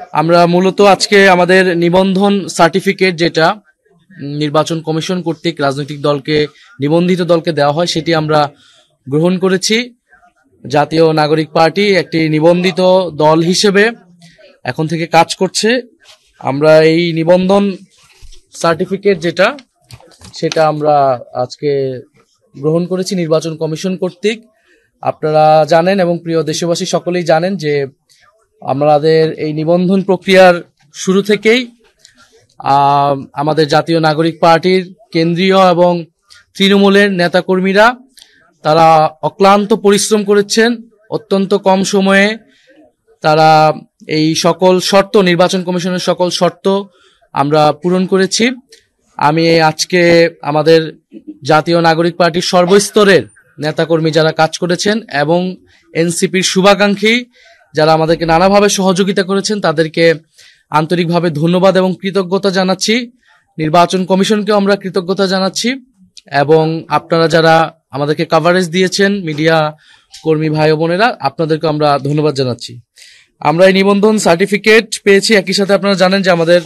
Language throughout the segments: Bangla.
আমরা মূলত আজকে আমাদের নিবন্ধন সার্টিফিকেট যেটা নির্বাচন কমিশন কর্তৃক রাজনৈতিক দলকে নিবন্ধিত দলকে দেওয়া হয় সেটি আমরা গ্রহণ করেছি। জাতীয় নাগরিক পার্টি একটি নিবন্ধিত দল হিসেবে এখন থেকে কাজ করছে। আমরা এই নিবন্ধন সার্টিফিকেট সেটা আমরা আজকে গ্রহণ করেছি নির্বাচন কমিশন কর্তৃক। আপনারা জানেন এবং প্রিয় দেশবাসী সকলেই জানেন যে আমাদের এই নিবন্ধন প্রক্রিয়ার শুরু থেকেই আমাদের জাতীয় নাগরিক পার্টির কেন্দ্রীয় এবং তৃণমূলের নেতাকর্মীরা তারা অক্লান্ত পরিশ্রম করেছেন। অত্যন্ত কম সময়ে তারা এই সকল শর্ত, নির্বাচন কমিশনের সকল শর্ত আমরা পূরণ করেছি। আমি আজকে আমাদের জাতীয় নাগরিক পার্টির সর্বস্তরের নেতাকর্মী যারা কাজ করেছেন এবং এনসিপির শুভাকাঙ্ক্ষী যারা আমাদেরকে নানাভাবে সহযোগিতা করেছেন তাদেরকে আন্তরিকভাবে ধন্যবাদ এবং কৃতজ্ঞতা জানাচ্ছি। নির্বাচন কমিশনকেও আমরা কৃতজ্ঞতা জানাচ্ছি এবং আপনারা যারা আমাদেরকে কভারেজ দিয়েছেন, মিডিয়া কর্মী ভাই ও বোনেরা, আপনাদেরকে আমরা ধন্যবাদ জানাচ্ছি। আমরা এই নিবন্ধন সার্টিফিকেট পেয়েছি। একই সাথে আপনারা জানেন যে আমাদের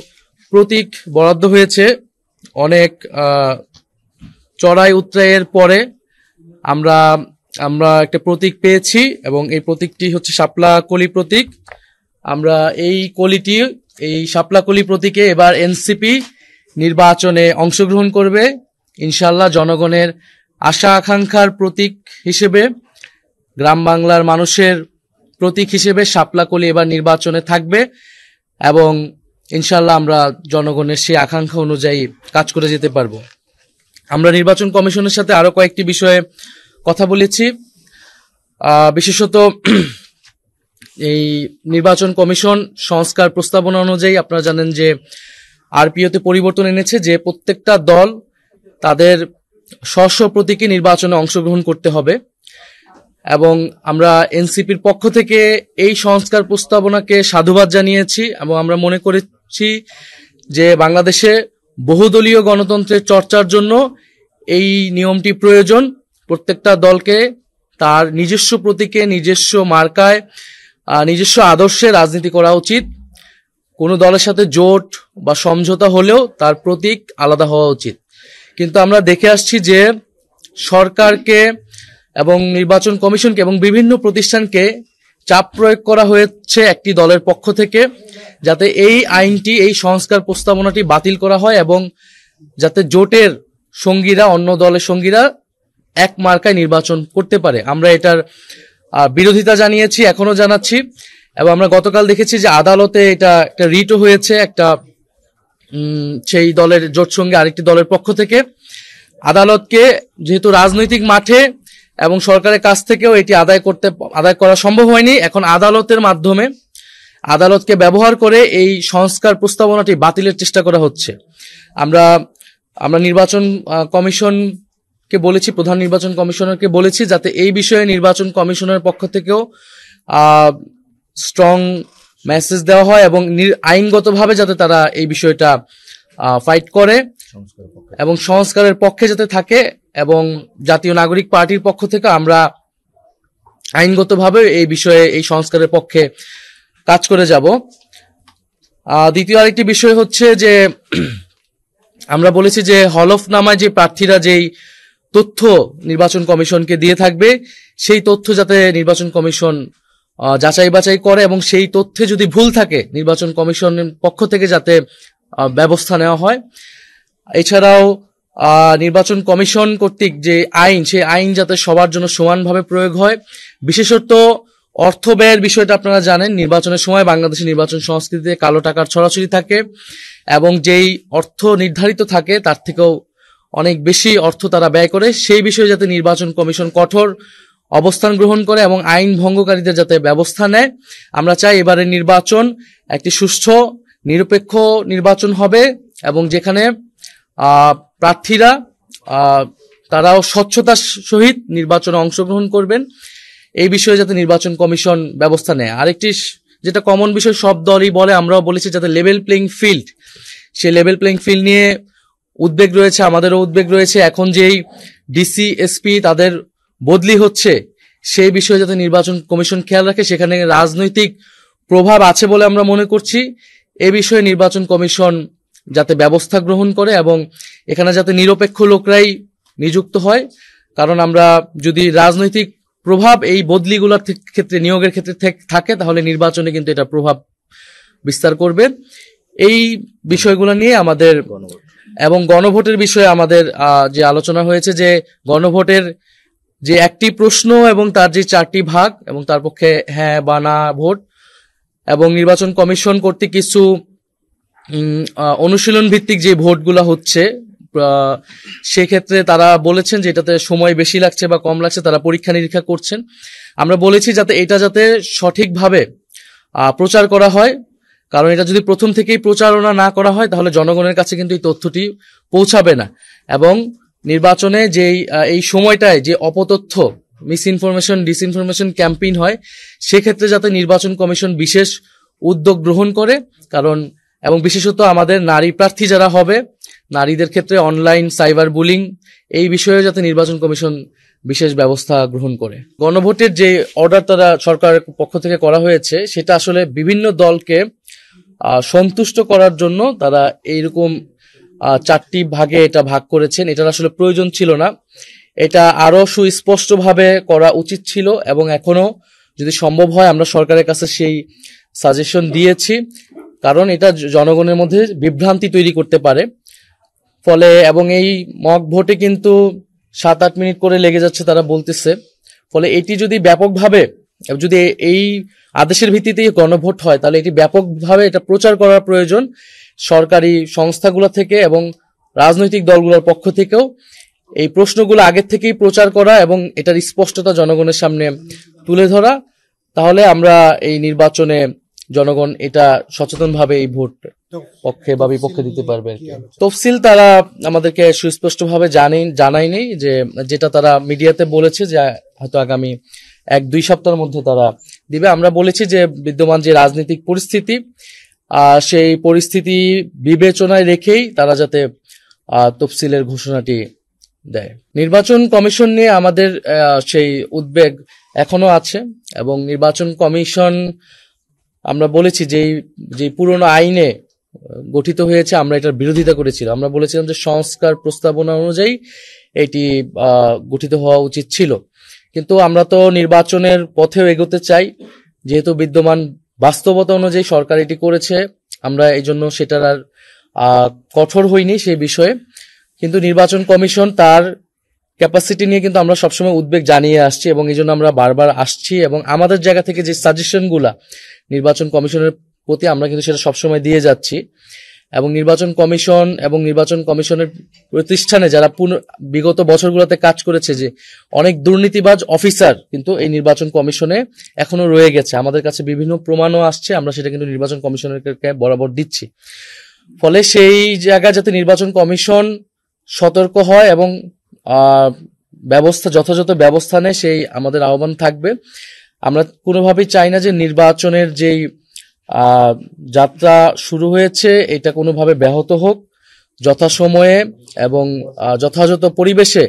প্রতীক বরাদ্দ হয়েছে অনেক চড়াই উতরাইয়ের পরে আমরা একটা প্রতীক পেয়েছি এবং এই প্রতীকটি হচ্ছে শাপলা কলি প্রতীক। আমরা এই শাপলা কলি প্রতীকে এবার এনসিপি নির্বাচনে অংশগ্রহণ করবে ইনশাআল্লাহ। জনগণের আশা আকাঙ্ক্ষার প্রতীক হিসেবে, গ্রাম বাংলার মানুষের প্রতীক হিসেবে শাপলা কলি এবার নির্বাচনে থাকবে এবং ইনশাআল্লাহ আমরা জনগণের সেই আকাঙ্ক্ষা অনুযায়ী কাজ করে যেতে পারবো। আমরা নির্বাচন কমিশনের সাথে আরো কয়েকটি বিষয়ে কথা বলেছি। বিশেষত এই নির্বাচন কমিশন সংস্কার প্রস্তাবনা অনুযায়ী আপনারা জানেন যে আরপিওতে পরিবর্তন এনেছে যে প্রত্যেকটা দল তাদের স্ব প্রতীকে নির্বাচনে অংশগ্রহণ করতে হবে এবং আমরা এনসিপির পক্ষ থেকে এই সংস্কার প্রস্তাবনাকে সাধুবাদ জানিয়েছি এবং আমরা মনে করেছি যে বাংলাদেশে বহুদলীয় গণতন্ত্রের চর্চার জন্য এই নিয়মটি প্রয়োজন। প্রত্যেকটা দলকে তার নিজস্ব প্রতীকে, নিজস্ব মার্কায়, নিজস্ব আদর্শে রাজনীতি করা উচিত। কোনো দলের সাথে জোট বা সমঝোতা হলেও তার প্রতীক আলাদা হওয়া উচিত। কিন্তু আমরা দেখে আসছি যে সরকারকে এবং নির্বাচন কমিশনকে এবং বিভিন্ন প্রতিষ্ঠানকে চাপ প্রয়োগ করা হয়েছে একটি দলের পক্ষ থেকে যাতে এই আইনটি, এই সংস্কার প্রস্তাবনাটি বাতিল করা হয় এবং যাতে জোটের সঙ্গীরা, অন্য দলের সঙ্গীরা এক মার্কায় নির্বাচন করতে পারে। আমরা এটার বিরোধিতা জানিয়েছি, এখনো জানাচ্ছি এবং আমরা গতকাল দেখেছি যে আদালতে এটা একটা রিটও হয়েছে একটা সেই দলের জোট সঙ্গে আরেকটি দলের পক্ষ থেকে। আদালতকে যেহেতু রাজনৈতিক মাঠে এবং সরকারের কাছ থেকেও এটি আদায় করা সম্ভব হয়নি, এখন আদালতের মাধ্যমে আদালতকে ব্যবহার করে এই সংস্কার প্রস্তাবনাটি বাতিলের চেষ্টা করা হচ্ছে। আমরা নির্বাচন কমিশনকে বলেছি, প্রধান নির্বাচন কমিশনারকে বলেছি যাতে এই বিষয়ে নির্বাচন কমিশনের পক্ষ থেকেও স্ট্রং মেসেজ দেওয়া হয় এবং আইনগতভাবে যাতে তারা এই বিষয়টা ফাইট করে এবং সংস্কারের পক্ষে যাতে থাকে এবং জাতীয় নাগরিক পার্টির পক্ষ থেকে আমরা আইনগতভাবে এই বিষয়ে, এই সংস্কারের পক্ষে কাজ করে যাব। দ্বিতীয় আরেকটি বিষয় হচ্ছে যে আমরা বলেছি যে হলফনামায় যে প্রার্থীরা যেই তথ্য নির্বাচন কমিশনকে দিয়ে থাকবে সেই তথ্য যাতে নির্বাচন কমিশন যাচাই বাছাই করে এবং সেই তথ্যে যদি ভুল থাকে নির্বাচন কমিশনের পক্ষ থেকে যাতে ব্যবস্থা নেওয়া হয়। এছাড়াও নির্বাচন কমিশন কর্তৃক যে আইন, সেই আইন যাতে সবার জন্য সমানভাবে প্রয়োগ হয়। বিশেষত অর্থ ব্যয়ের বিষয়টা আপনারা জানেন, নির্বাচনের সময় বাংলাদেশের নির্বাচন সংস্কৃতিতে কালো টাকার ছড়াছড়ি থাকে এবং যেই অর্থ নির্ধারিত থাকে তার থেকেও অনেক বেশি অর্থ তারা ব্যয় করে। সেই বিষয়ে যাতে নির্বাচন কমিশন কঠোর অবস্থান গ্রহণ করে এবং আইন ভঙ্গকারীদের যাতে ব্যবস্থা নেয়। আমরা চাই এবারের নির্বাচন একটি সুষ্ঠু নিরপেক্ষ নির্বাচন হবে এবং যেখানে প্রার্থীরা তারাও স্বচ্ছতার সহিত নির্বাচনে অংশগ্রহণ করবেন, এই বিষয়ে যাতে নির্বাচন কমিশন ব্যবস্থা নেয়। আরেকটি যেটা কমন বিষয়, সব দলই বলে, আমরাও বলেছি যাতে লেভেল প্লেইং ফিল্ড, সেই লেভেল প্লেইং ফিল্ড নিয়ে উদ্বেগ রয়েছে, আমাদেরও উদ্বেগ রয়েছে। এখন যেই ডিসি, এসপি তাদের বদলি হচ্ছে সেই বিষয়ে যাতে নির্বাচন কমিশন খেয়াল রাখে, সেখানে রাজনৈতিক প্রভাব আছে বলে আমরা মনে করছি। এ বিষয়ে নির্বাচন কমিশন যাতে ব্যবস্থা গ্রহণ করে এবং এখানে যাতে নিরপেক্ষ লোকরাই নিযুক্ত হয়, কারণ আমরা যদি রাজনৈতিক প্রভাব এই বদলিগুলোর ক্ষেত্রে নিয়োগের ক্ষেত্রে থাকে তাহলে নির্বাচনে কিন্তু এটা প্রভাব বিস্তার করবে। এই বিষয়গুলো নিয়ে আমাদের এবং গণভোটের বিষয়ে আমাদের যে আলোচনা হয়েছে যে গণভোটের যে একটি প্রশ্ন এবং তার যে 4টি ভাগ এবং তার পক্ষে হ্যাঁ বা না ভোট এবং নির্বাচন কমিশন কর্তৃক কিছু অনুশীলন ভিত্তিক যে ভোটগুলো হচ্ছে সেক্ষেত্রে তারা বলেছেন যে এটাতে সময় বেশি লাগছে বা কম লাগছে, তারা পরীক্ষা নিরীক্ষা করছেন। আমরা বলেছি যাতে এটা যাতে সঠিকভাবে প্রচার করা হয়, কারণ এটা যদি প্রথম থেকেই প্রচারণা না করা হয় তাহলে জনগণের কাছে কিন্তু এই তথ্যটি পৌঁছাবে না এবং নির্বাচনে যেই এই সময়টায় যে অপতথ্য মিস ইনফরমেশন ডিসইনফরমেশন ক্যাম্পেইন হয় সেক্ষেত্রে যাতে নির্বাচন কমিশন বিশেষ উদ্যোগ গ্রহণ করে, কারণ এবং বিশেষত আমাদের নারী প্রার্থী যারা হবে নারীদের ক্ষেত্রে অনলাইন সাইবার বুলিং এই বিষয়ে যাতে নির্বাচন কমিশন বিশেষ ব্যবস্থা গ্রহণ করে। গণভোটের যে অর্ডার তারা সরকারের পক্ষ থেকে করা হয়েছে সেটা আসলে বিভিন্ন দলকে সন্তুষ্ট করার জন্য তারা এইরকম 4টি ভাগে এটা ভাগ করেছেন। এটার আসলে প্রয়োজন ছিল না, এটা আরো সুস্পষ্টভাবে করা উচিত ছিল এবং এখনো যদি সম্ভব হয় আমরা সরকারের কাছে সেই সাজেশন দিয়েছি, কারণ এটা জনগণের মধ্যে বিভ্রান্তি তৈরি করতে পারে। ফলে এবং এই মক ভোটে কিন্তু 7-8 মিনিট করে লেগে যাচ্ছে তারা বলতেছে। ফলে এটি যদি ব্যাপকভাবে যদি এই আদেশের ভিত্তিতেই গণভোট হয় তাহলে এটি ব্যাপকভাবে এটা প্রচার করার প্রয়োজন সরকারি সংস্থাগুলো থেকে এবং রাজনৈতিক দলগুলোর পক্ষ থেকেও। এই প্রশ্নগুলো আগের থেকেই প্রচার করা এবং এটার স্পষ্টতা জনগণের সামনে তুলে ধরা, তাহলে আমরা এই নির্বাচনে জনগণ এটা সচেতনভাবে এই ভোট পক্ষে বা বিপক্ষে দিতে পারবে। তফসিল তারা আমাদেরকে সুস্পষ্টভাবে জানায়নি, যে যেটা তারা মিডিয়াতে বলেছে যে হয়তো আগামী 1-2 সপ্তাহের মধ্যে তারা দিবে। আমরা বলেছি যে বিদ্যমান যে রাজনৈতিক পরিস্থিতি সেই পরিস্থিতি বিবেচনায় রেখেই তারা যাতে তফসিলের ঘোষণাটি দেয়। নির্বাচন কমিশন নিয়ে আমাদের সেই উদ্বেগ এখনো আছে এবং নির্বাচন কমিশন আমরা বলেছি যে পুরনো আইনে গঠিত হয়েছে আমরা এটার বিরোধিতা করেছিলাম। আমরা বলেছিলাম যে সংস্কার প্রস্তাবনা অনুযায়ী এটি গঠিত হওয়া উচিত ছিল, কিন্তু আমরা তো নির্বাচনের পথেও এগোতে চাই, যেহেতু বিদ্যমান বাস্তবতা অনুযায়ী সরকার এটি করেছে, আমরা এই জন্য সেটার আর কঠোর হইনি সেই বিষয়ে। কিন্তু নির্বাচন কমিশন তার ক্যাপাসিটি নিয়ে কিন্তু আমরা সবসময় উদ্বেগ জানিয়ে আসছি এবং এই জন্য আমরা বারবার আসছি এবং আমাদের জায়গা থেকে যে সাজেশনগুলা নির্বাচন কমিশনের প্রতি আমরা কিন্তু সেটা সবসময় দিয়ে যাচ্ছি। এবং নির্বাচন কমিশন এবং নির্বাচন কমিশনের প্রতিষ্ঠানে যারা বিগত বছরগুলোতে কাজ করেছে, যে অনেক দুর্নীতিবাজ অফিসার কিন্তু এই নির্বাচন কমিশনে এখনো রয়ে গেছে। আমাদের কাছে বিভিন্ন প্রমাণও আসছে, আমরা সেটা কিন্তু নির্বাচন কমিশনের বরাবর দিচ্ছি। ফলে সেই জায়গায় যাতে নির্বাচন কমিশন সতর্ক হয় এবং যথাযথ ব্যবস্থা নেয় সেই আমাদের আহ্বান থাকবে। আমরা কোনোভাবেই চাই না যে নির্বাচনের যেই যাত্রা শুরু হয়েছে এটা কোনোভাবে ব্যাহত হোক। যথাসময়ে এবং যথাযথ পরিবেশে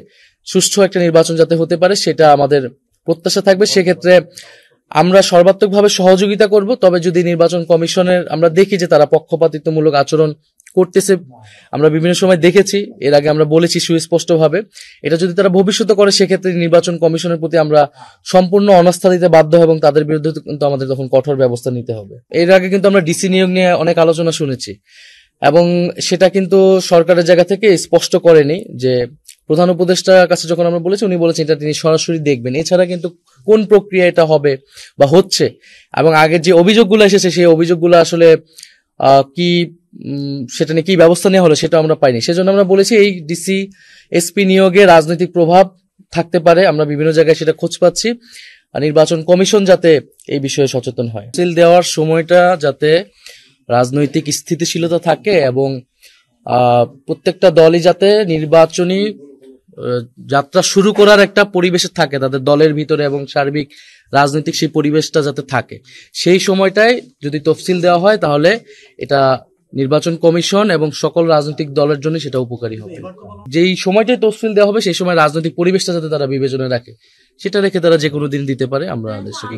সুষ্ঠু একটা নির্বাচন যাতে হতে পারে সেটা আমাদের প্রত্যাশা থাকবে। সেক্ষেত্রে আমরা সর্বাত্মকভাবে সহযোগিতা করব। তবে যদি নির্বাচন কমিশনের আমরা দেখি যে তারা পক্ষপাতিত্বমূলক আচরণ করতেছে, আমরা বিভিন্ন সময় দেখেছি, এর আগে আমরা বলেছি সুস্পষ্টভাবে, এটা যদি তারা ভবিষ্যতে করে সেক্ষেত্রে নির্বাচন কমিশনের প্রতি আমরা সম্পূর্ণ অনাস্থা দিতে বাধ্য এবং তাদের বিরুদ্ধে কিন্তু আমাদের তখন কঠোর ব্যবস্থা নিতে হবে। এর আগে কিন্তু আমরা ডিসি নিয়োগ নিয়ে অনেক আলোচনা শুনেছি এবং সেটা কিন্তু সরকারের জায়গা থেকে স্পষ্ট করেনি, যে প্রধান উপদেষ্টার কাছে যখন আমরা বলেছি উনি বলেছেন এটা তিনি সরাসরি দেখবেন। এছাড়া কিন্তু কোন প্রক্রিয়া এটা হবে বা হচ্ছে এবং আগের যে অভিযোগগুলো এসেছে সেই অভিযোগগুলো আসলে কি সেটা নিয়ে কি ব্যবস্থা নেওয়া হলো সেটা আমরা পাইনি। সেজন্য আমরা বলেছি এই ডিসি এসপি নিয়োগে রাজনৈতিক প্রভাব থাকতে পারে, আমরা বিভিন্ন জায়গায় সেটা খোঁজ পাচ্ছি। নির্বাচন কমিশন যাতে এই বিষয়ে সচেতন হয়, সিল দেওয়ার সময়টা যাতে রাজনৈতিক স্থিতিশীলতা থাকে এবং প্রত্যেকটা দলই যাতে নির্বাচনী যাত্রা শুরু করার একটা পরিবেশে থাকে তাদের দলের ভিতরে এবং সার্বিক রাজনৈতিক সেই পরিবেশটা যাতে থাকে, সেই সময়টায় যদি তফসিল দেওয়া হয় তাহলে এটা নির্বাচন কমিশন এবং সকল রাজনৈতিক দলের জন্য সেটা উপকারী হবে। যেই সময়টায় তফসিল দেওয়া হবে সেই সময় রাজনৈতিক পরিবেশটা যাতে তারা বিবেচনায় রাখে, সেটা রেখে তারা যে কোনো দিন দিতে পারে আমরা দেশকে